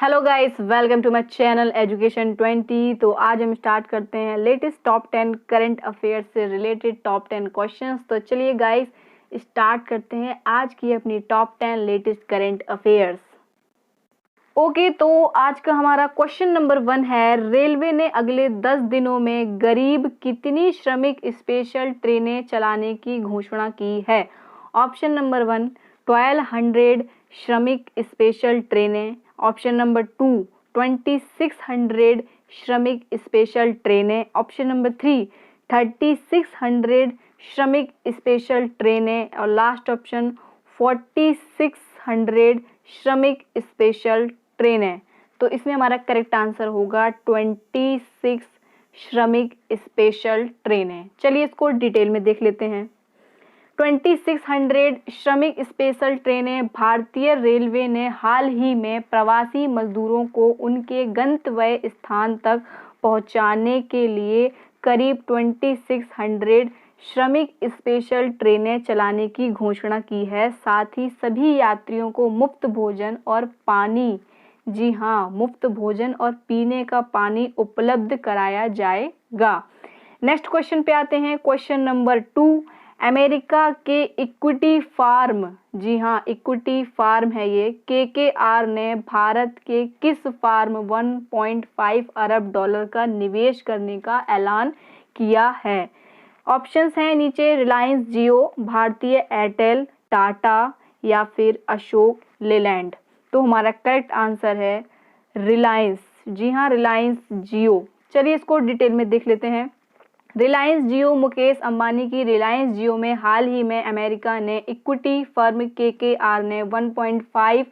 Hello guys, welcome to my channel education 20। तो आज हम स्टार्ट करते हैं लेटेस्ट टॉप 10 करंट अफेयर्स से रिलेटेड टॉप 10 क्वेश्चंस। तो चलिए गाइस स्टार्ट करते हैं आज की अपनी top 10 latest current affairs. Okay, तो आज का हमारा क्वेश्चन नंबर 1 है, रेलवे ने अगले 10 दिनों में करीब कितनी श्रमिक स्पेशल ट्रेनें चलाने की घोषणा की है। ऑप्शन नंबर 1 1200 श्रमिक स्पेशल ट्रेनें, ऑप्शन नंबर 2 2600 श्रमिक स्पेशल ट्रेनें, ऑप्शन नंबर 3 3600 श्रमिक स्पेशल ट्रेनें और लास्ट ऑप्शन 4600 श्रमिक स्पेशल ट्रेनें। तो इसमें हमारा करेक्ट आंसर होगा 26 श्रमिक स्पेशल ट्रेनें। चलिए इसको डिटेल में देख लेते हैं। 2600 श्रमिक स्पेशल ट्रेनें भारतीय रेलवे ने हाल ही में प्रवासी मजदूरों को उनके गंतव्य स्थान तक पहुंचाने के लिए करीब 2600 श्रमिक स्पेशल ट्रेनें चलाने की घोषणा की है। साथ ही सभी यात्रियों को मुफ्त भोजन और पानी, जी हाँ, मुफ्त भोजन और पीने का पानी उपलब्ध कराया जाएगा। नेक्स्ट क्वेश्चन पे आते हैं। क्वेश्चन नंबर 2, अमेरिका के इक्विटी फार्म, जी हाँ, इक्विटी फार्म है ये, KKR ने भारत के किस फार्म 1.5 अरब डॉलर का निवेश करने का ऐलान किया है। ऑप्शंस हैं नीचे, रिलायंस जियो, भारतीय एयरटेल, टाटा या फिर अशोक लेलैंड। तो हमारा करेक्ट आंसर है रिलायंस, जी हाँ, रिलायंस जियो। चलिए इसको डिटेल में देख लेते हैं। रिलायंस जियो, मुकेश अंबानी की रिलायंस जियो में हाल ही में अमेरिका ने इक्विटी फर्म KKR ने 1.5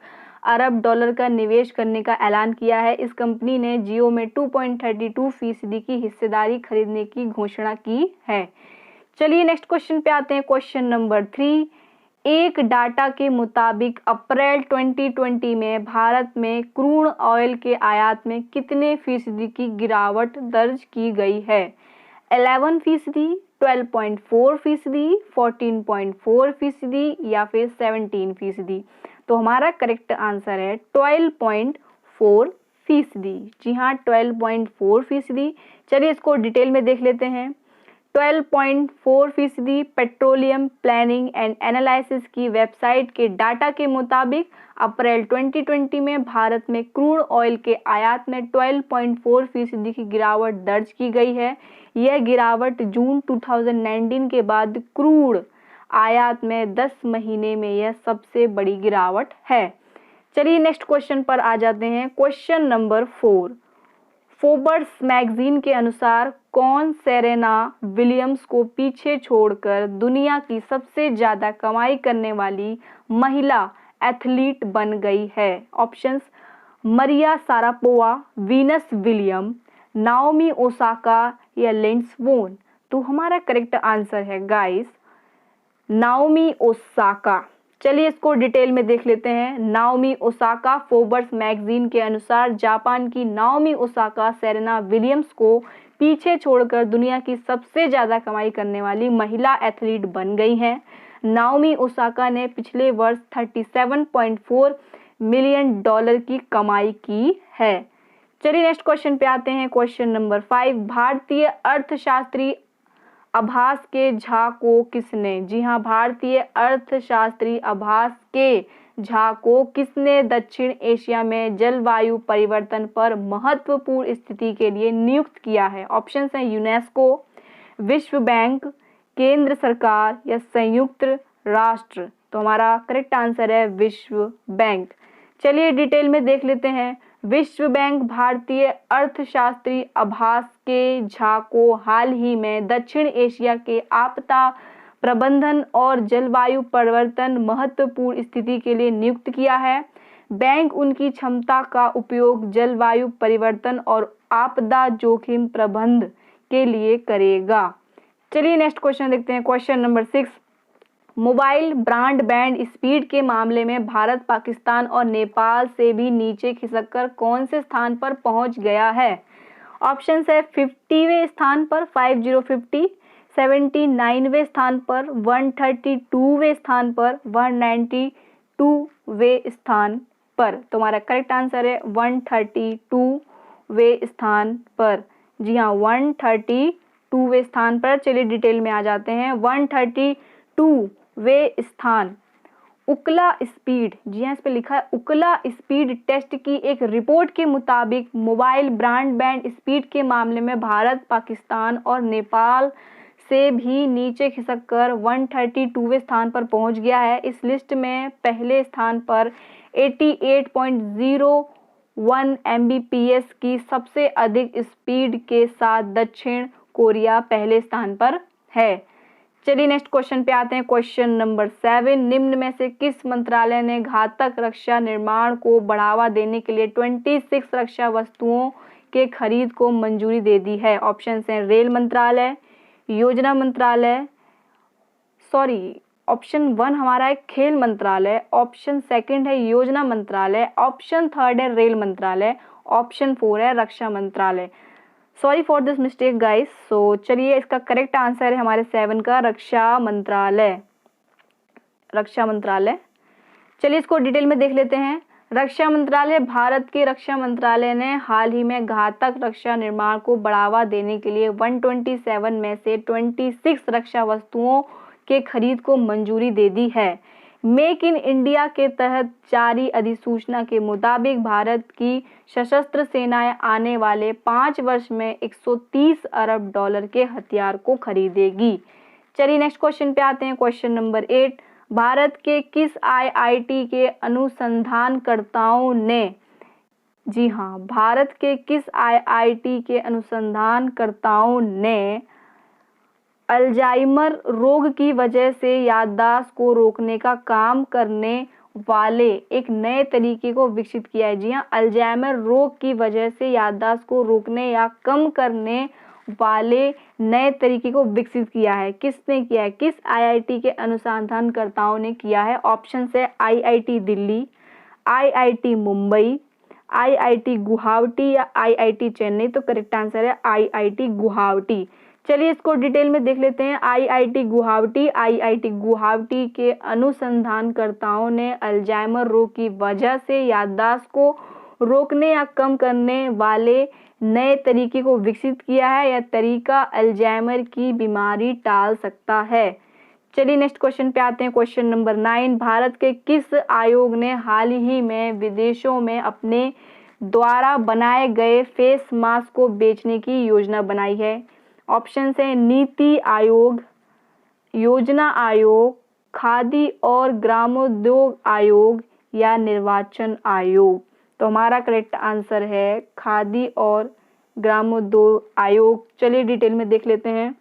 अरब डॉलर का निवेश करने का ऐलान किया है। इस कंपनी ने जियो में 2.32% की हिस्सेदारी खरीदने की घोषणा की है। चलिए नेक्स्ट क्वेश्चन पे आते हैं। क्वेश्चन नंबर 3, एक डाटा के मुताबिक अप्रैल 2020 में भारत में क्रूड ऑयल के आयात में कितने फीसदी की गिरावट दर्ज की गई है। 11%, 12.4%, 14.4% या फिर 17%। तो हमारा करेक्ट आंसर है 12.4%, जी हाँ, 12.4%। चलिए इसको डिटेल में देख लेते हैं। 12.4% पेट्रोलियम प्लानिंग एंड एनालिसिस की वेबसाइट के डाटा के मुताबिक अप्रैल 2020 में भारत में क्रूड ऑयल के आयात में 12.4% की गिरावट दर्ज की गई है। यह गिरावट जून 2019 के बाद क्रूड आयात में 10 महीने में यह सबसे बड़ी गिरावट है। चलिए नेक्स्ट क्वेश्चन पर आ जाते हैं। क्वेश्चन नंबर 4, फोर्ब्स मैगजीन के अनुसार कौन सेरेना विलियम्स को पीछे छोड़कर दुनिया की सबसे ज्यादा कमाई करने वाली महिला एथलीट बन गई है। Options, Maria Sharapova, Venus William, Naomi Osaka या लिंडसे वोन। तो हमारा करेक्ट आंसर है गाइस नाओमी ओसाका। चलिए इसको डिटेल में देख लेते हैं। नाओमी ओसाका, फोर्ब्स मैगजीन के अनुसार जापान की नाओमी ओसाका सेरेना विलियम्स को पीछे छोड़कर दुनिया की सबसे ज्यादा कमाई करने वाली महिला एथलीट बन गई हैं। नाओमी ओसाका ने पिछले वर्ष 37.4 मिलियन डॉलर की कमाई की है। चलिए नेक्स्ट क्वेश्चन पे आते हैं। क्वेश्चन नंबर 5, भारतीय अर्थशास्त्री आभास के झा को किसने, जी हाँ, भारतीय अर्थशास्त्री आभास के झा को किसने दक्षिण एशिया में जलवायु परिवर्तन पर महत्वपूर्ण स्थिति के लिए नियुक्त किया है। ऑप्शंस हैं यूनेस्को, विश्व बैंक, केंद्र सरकार या संयुक्त राष्ट्र। तो हमारा करेक्ट आंसर है विश्व बैंक। चलिए डिटेल में देख लेते हैं। विश्व बैंक भारतीय अर्थशास्त्री आभास के झा को हाल ही में दक्षिण एशिया के आपदा प्रबंधन और जलवायु परिवर्तन महत्वपूर्ण स्थिति के लिए नियुक्त किया है। बैंक उनकी क्षमता का उपयोग जलवायु परिवर्तन और आपदा जोखिम प्रबंधन के लिए करेगा। चलिए नेक्स्ट क्वेश्चन देखते हैं। Question number 6, mobile broadband speed के मामले में भारत पाकिस्तान और नेपाल से भी नीचे खिसककर कौन से स्थान पर पहुंच गया है। ऑप्शंस है 50वें स्थान पर 5050, 79वें स्थान पर, 132वें स्थान पर, 192वें स्थान पर। तुम्हारा करेक्ट आंसर है 132वें स्थान पर। जी हाँ, 132वें स्थान पर। चलिए डिटेल में आ जाते हैं। 132वें स्थान उकला स्पीड, जी हाँ इस पे लिखा है उकला स्पीड टेस्ट की एक रिपोर्ट के मुताबिक मोबाइल ब्रॉडबैंड स्पीड के मामले में भारत, पाकिस्तान और नेपाल से भी नीचे खिसककर 132वें स्थान पर पहुंच गया है। इस लिस्ट में पहले स्थान पर 88.01 Mbps की सबसे अधिक स्पीड के साथ दक्षिण कोरिया पहले स्थान पर है। चलिए नेक्स्ट क्वेश्चन पे आते हैं। क्वेश्चन नंबर 7, निम्न में से किस मंत्रालय ने घातक रक्षा निर्माण को बढ़ावा देने के लिए 26 रक्षा वस्तुओं के खरीद को मंजूरी दे दी है? ऑप्शन हैं रेल मंत्रालय, योजना मंत्रालय, ऑप्शन 1 हमारा है खेल मंत्रालय, ऑप्शन 2 है योजना मंत्रालय, ऑप्शन 3 है रेल मंत्रालय, ऑप्शन 4 है रक्षा मंत्रालय। Sorry for this mistake guys. So चलिए इसका करेक्ट आंसर है हमारे 7 का रक्षा मंत्रालय। चलिए इसको डिटेल में देख लेते हैं। रक्षा मंत्रालय, भारत के रक्षा मंत्रालय ने हाल ही में घातक रक्षा निर्माण को बढ़ावा देने के लिए 127 में से 26 रक्षा वस्तुओं के खरीद को मंजूरी दे दी है। मेक इन इंडिया के तहत जारी अधिसूचना के मुताबिक भारत की सशस्त्र सेनाएं आने वाले 5 वर्ष में 130 अरब डॉलर के हथियार को खरीदेगी। चलिए नेक्स्ट क्वेश्चन पे आते हैं। क्वेश्चन नंबर 8, भारत के किस आईआईटी के अनुसंधानकर्ताओं ने, जी हाँ, भारत के किस आईआईटी के अनुसंधानकर्ताओं ने अल्जाइमर रोग की वजह से याददाश्त को रोकने का काम करने वाले एक नए तरीके को विकसित किया है? जी हाँ, अल्जाइमर रोग की वजह से याददाश्त को रोकने या कम करने वाले नए तरीके को विकसित किया है। किसने किया है? किस आईआईटी के अनुसंधानकर्ताओं ने किया है? ऑप्शन है IIT Delhi, IIT Mumbai, IIT Guwahati या आईआईटी चेन्नई। तो करेक्ट आंसर है आईआईटी गुवाहाटी। चलिए इसको डिटेल में देख लेते हैं। आईआईटी गुवाहाटी के अनुसंधानकर्ताओं ने अल्जाइमर रोग की वजह से याददाश्त को रोकने या कम करने वाले नए तरीके को विकसित किया है। यह तरीका अल्जाइमर की बीमारी टाल सकता है। चलिए नेक्स्ट क्वेश्चन पे आते हैं। क्वेश्चन नंबर 9, भारत के किस आयोग ने हाल ही में विदेशों में अपने द्वारा बनाए गए फेस मास्क को बेचने की योजना बनाई है? ऑप्शन है नीति आयोग, योजना आयोग, खादी और ग्रामोद्योग आयोग या निर्वाचन आयोग। तो हमारा करेक्ट आंसर है खादी और ग्रामोद्योग आयोग। चलिए डिटेल में देख लेते हैं।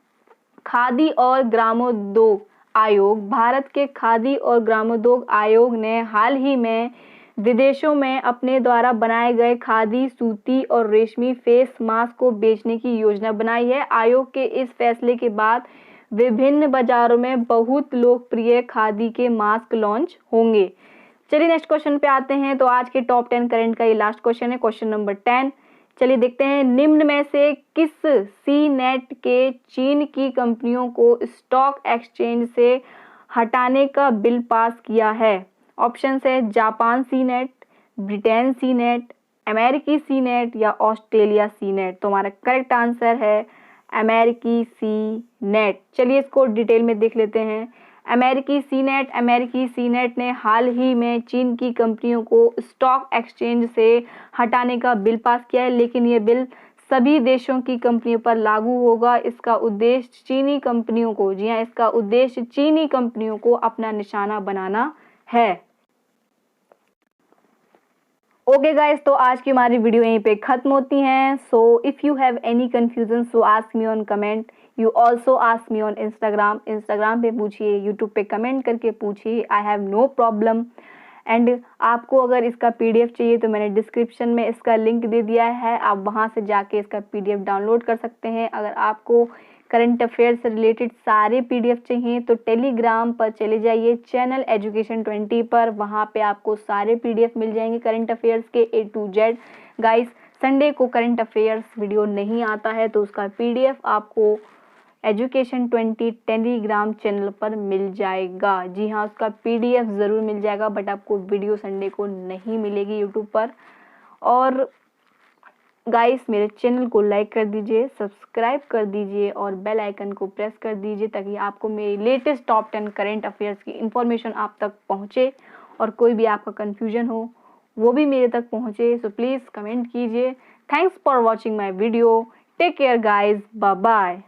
खादी और ग्रामोद्योग आयोग, भारत के खादी और ग्रामोद्योग आयोग ने हाल ही में विदेशों में अपने द्वारा बनाए गए खादी, सूती और रेशमी फेस मास्क को बेचने की योजना बनाई है। आयोग के इस फैसले के बाद विभिन्न बाजारों में बहुत लोकप्रिय खादी के मास्क लॉन्च होंगे। चलिए नेक्स्ट क्वेश्चन पे आते हैं। तो आज के टॉप 10 करंट का ये लास्ट क्वेश्चन है, क्वेश्चन नंबर 10। चलिए देखते हैं, निम्न में से किस सी नेट के चीन की कंपनियों को स्टॉक एक्सचेंज से हटाने का बिल पास किया है? ऑप्शन है जापान सी नेट, ब्रिटेन सी नेट, अमेरिकी सी नेट या ऑस्ट्रेलिया सी नेट। तो हमारा करेक्ट आंसर है अमेरिकी सी नेट। चलिए इसको डिटेल में देख लेते हैं। अमेरिकी सी नेट ने हाल ही में चीन की कंपनियों को स्टॉक एक्सचेंज से हटाने का बिल पास किया है, लेकिन ये बिल सभी देशों की कंपनियों पर लागू होगा। इसका उद्देश्य चीनी कंपनियों को, जी हाँ, इसका उद्देश्य चीनी कंपनियों को अपना निशाना बनाना है। ओके गाइस, तो आज की हमारी वीडियो यहीं पे खत्म होती है। So if you have any confusion so ask me on comment, you also ask me on Instagram पे पूछिए, यूट्यूब पे कमेंट करके पूछिए, I have no problem. And आपको अगर इसका पीडीएफ चाहिए तो मैंने डिस्क्रिप्शन में इसका लिंक दे दिया है, आप वहाँ से जाके इसका पीडीएफ डाउनलोड कर सकते हैं। अगर आपको करंट अफेयर से रिलेटेड सारे पीडीएफ चाहिए तो टेलीग्राम पर चले जाइए, चैनल एजुकेशन 20 पर, वहाँ पे आपको सारे पीडीएफ मिल जाएंगे करंट अफेयर्स के A to Z। Guys, Sunday को करंट अफेयर्स वीडियो नहीं आता है तो उसका पीडीएफ आपको एजुकेशन 20 टेलीग्राम चैनल पर मिल जाएगा। जी हाँ, उसका PDF ज़रूर मिल जाएगा, बट आपको वीडियो संडे को नहीं मिलेगी यूट्यूब पर। और गाइस, मेरे चैनल को लाइक कर दीजिए, सब्सक्राइब कर दीजिए और बेल आइकन को प्रेस कर दीजिए, ताकि आपको मेरी लेटेस्ट टॉप 10 करंट अफेयर्स की इन्फॉर्मेशन आप तक पहुँचे और कोई भी आपका कन्फ्यूजन हो वो भी मेरे तक पहुँचे। सो प्लीज़ कमेंट कीजिए। Thanks for watching my video. Take care guys, bye bye.